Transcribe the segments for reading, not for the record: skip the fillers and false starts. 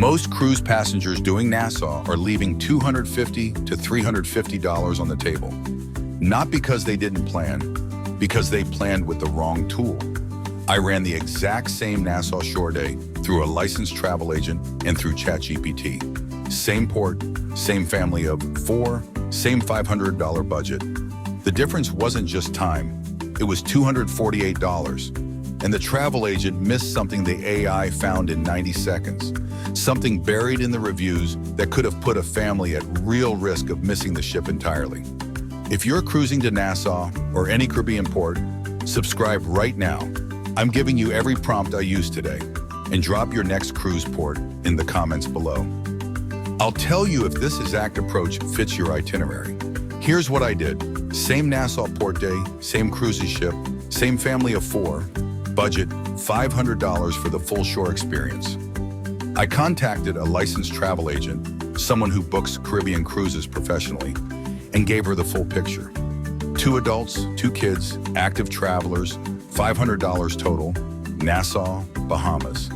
Most cruise passengers doing Nassau are leaving $250 to $350 on the table. Not because they didn't plan, because they planned with the wrong tool. I ran the exact same Nassau shore day through a licensed travel agent and through ChatGPT. Same port, same family of 4, same $500 budget. The difference wasn't just time, it was $248. And the travel agent missed something the AI found in 90 seconds. Something buried in the reviews that could have put a family at real risk of missing the ship entirely. If you're cruising to Nassau or any Caribbean port, subscribe right now. I'm giving you every prompt I used today, and drop your next cruise port in the comments below. I'll tell you if this exact approach fits your itinerary. Here's what I did. Same Nassau port day, same cruising ship, same family of 4, budget $500 for the full shore experience. I contacted a licensed travel agent, someone who books Caribbean cruises professionally, and gave her the full picture. 2 adults, 2 kids, active travelers, $500 total, Nassau, Bahamas.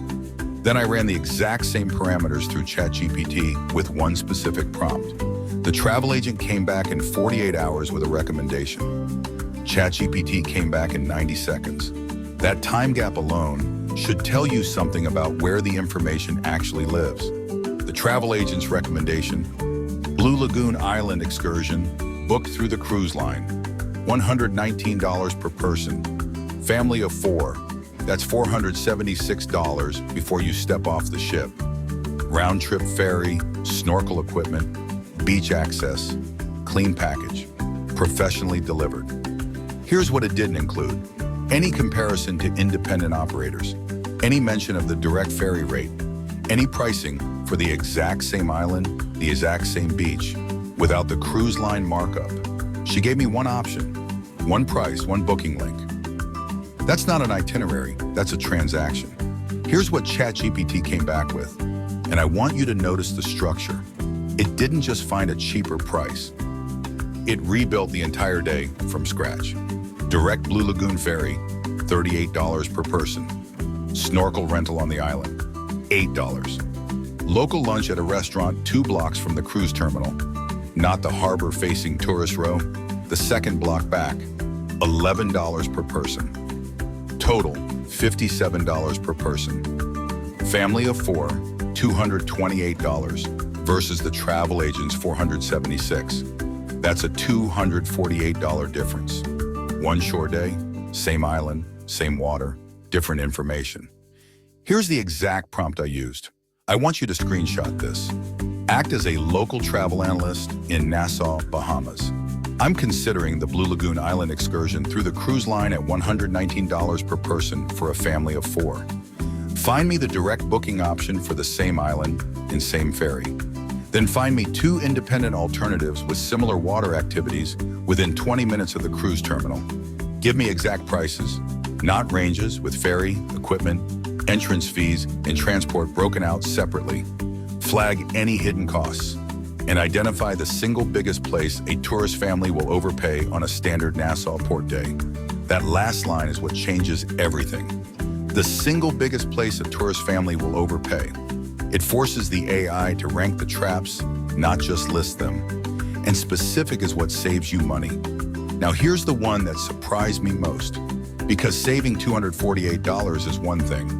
Then I ran the exact same parameters through ChatGPT with one specific prompt. The travel agent came back in 48 hours with a recommendation. ChatGPT came back in 90 seconds. That time gap alone should tell you something about where the information actually lives. The travel agent's recommendation: Blue Lagoon Island excursion, booked through the cruise line, $119 per person, family of 4, that's $476 before you step off the ship. Round-trip ferry, snorkel equipment, beach access, clean package, professionally delivered. Here's what it didn't include: any comparison to independent operators, any mention of the direct ferry rate, any pricing for the exact same island, the exact same beach, without the cruise line markup. She gave me one option, one price, one booking link. That's not an itinerary, that's a transaction. Here's what ChatGPT came back with, and I want you to notice the structure. It didn't just find a cheaper price. It rebuilt the entire day from scratch. Direct Blue Lagoon ferry, $38 per person. Snorkel rental on the island, $8. Local lunch at a restaurant 2 blocks from the cruise terminal, not the harbor-facing tourist row, the second block back, $11 per person. Total, $57 per person. Family of 4, $228 versus the travel agent's $476. That's a $248 difference. One shore day, same island, same water, different information. Here's the exact prompt I used. I want you to screenshot this. Act as a local travel analyst in Nassau, Bahamas. I'm considering the Blue Lagoon Island excursion through the cruise line at $119 per person for a family of 4. Find me the direct booking option for the same island and same ferry. Then find me 2 independent alternatives with similar water activities within 20 minutes of the cruise terminal. Give me exact prices, not ranges, with ferry, equipment, entrance fees, and transport broken out separately. Flag any hidden costs, and identify the single biggest place a tourist family will overpay on a standard Nassau port day. That last line is what changes everything. The single biggest place a tourist family will overpay. It forces the AI to rank the traps, not just list them. And specific is what saves you money. Now here's the one that surprised me most, because saving $248 is one thing.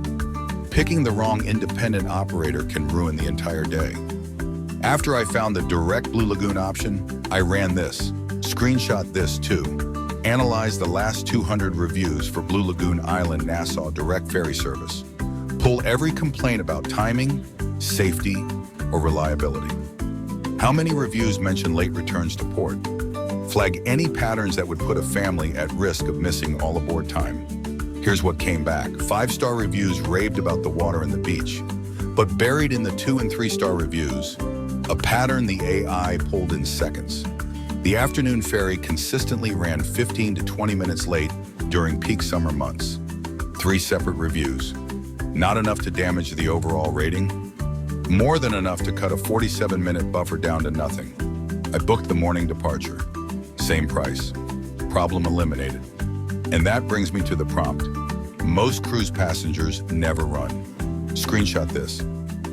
Picking the wrong independent operator can ruin the entire day. After I found the direct Blue Lagoon option, I ran this. Screenshot this too. Analyze the last 200 reviews for Blue Lagoon Island Nassau direct ferry service. Pull every complaint about timing, safety, or reliability. How many reviews mention late returns to port? Flag any patterns that would put a family at risk of missing all aboard time. Here's what came back. 5-star reviews raved about the water and the beach, but buried in the 2- and 3-star reviews, a pattern the AI pulled in seconds. The afternoon ferry consistently ran 15 to 20 minutes late during peak summer months. 3 separate reviews. Not enough to damage the overall rating. More than enough to cut a 47-minute buffer down to nothing. I booked the morning departure. Same price. Problem eliminated. And that brings me to the prompt. Most cruise passengers never run. Screenshot this.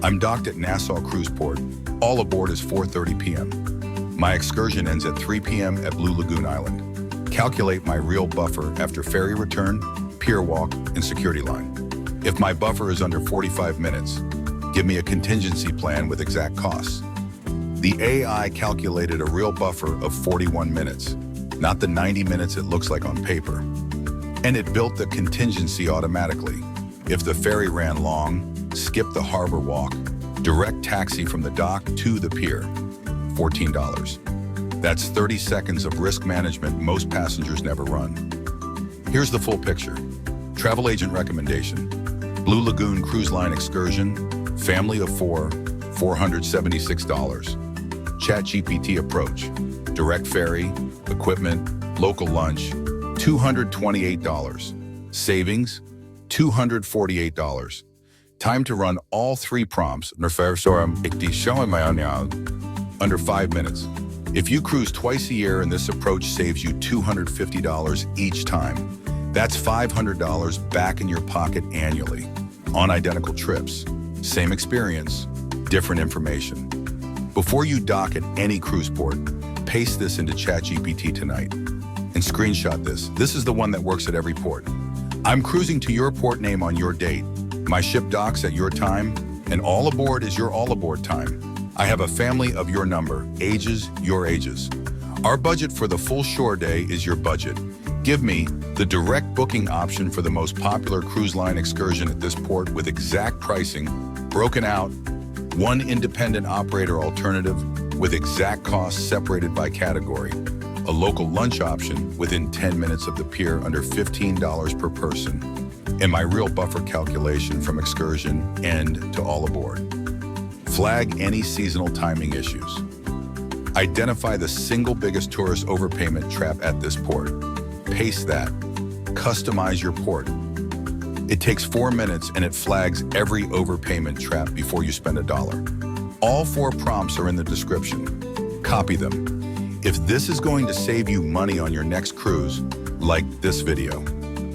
I'm docked at Nassau Cruise Port. All aboard is 4:30 p.m. My excursion ends at 3 p.m. at Blue Lagoon Island. Calculate my real buffer after ferry return, pier walk, and security line. If my buffer is under 45 minutes, give me a contingency plan with exact costs. The AI calculated a real buffer of 41 minutes, not the 90 minutes it looks like on paper. And it built the contingency automatically. If the ferry ran long, skip the harbor walk, direct taxi from the dock to the pier, $14. That's 30 seconds of risk management most passengers never run. Here's the full picture. Travel agent recommendation. Blue Lagoon Cruise Line excursion, family of 4, $476. ChatGPT approach, direct ferry, equipment, local lunch, $228. Savings, $248. Time to run all 3 prompts under 5 minutes. If you cruise twice a year and this approach saves you $250 each time, that's $500 back in your pocket annually on identical trips. Same experience, different information. Before you dock at any cruise port, paste this into ChatGPT tonight and screenshot this. This is the one that works at every port. I'm cruising to your port name on your date. My ship docks at your time, and all aboard is your all aboard time. I have a family of your number, ages, your ages. Our budget for the full shore day is your budget. Give me the direct booking option for the most popular cruise line excursion at this port with exact pricing, broken out, one independent operator alternative with exact costs separated by category, a local lunch option within 10 minutes of the pier under $15 per person, and my real buffer calculation from excursion end to all aboard. Flag any seasonal timing issues. Identify the single biggest tourist overpayment trap at this port. Paste that. Customize your port. It takes 4 minutes and it flags every overpayment trap before you spend $1. All 4 prompts are in the description. Copy them. If this is going to save you money on your next cruise, like this video.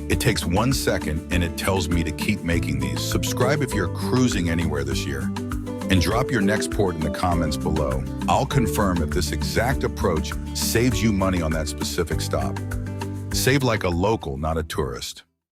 It takes 1 second and it tells me to keep making these. Subscribe if you're cruising anywhere this year. And drop your next port in the comments below. I'll confirm if this exact approach saves you money on that specific stop. Save like a local, not a tourist.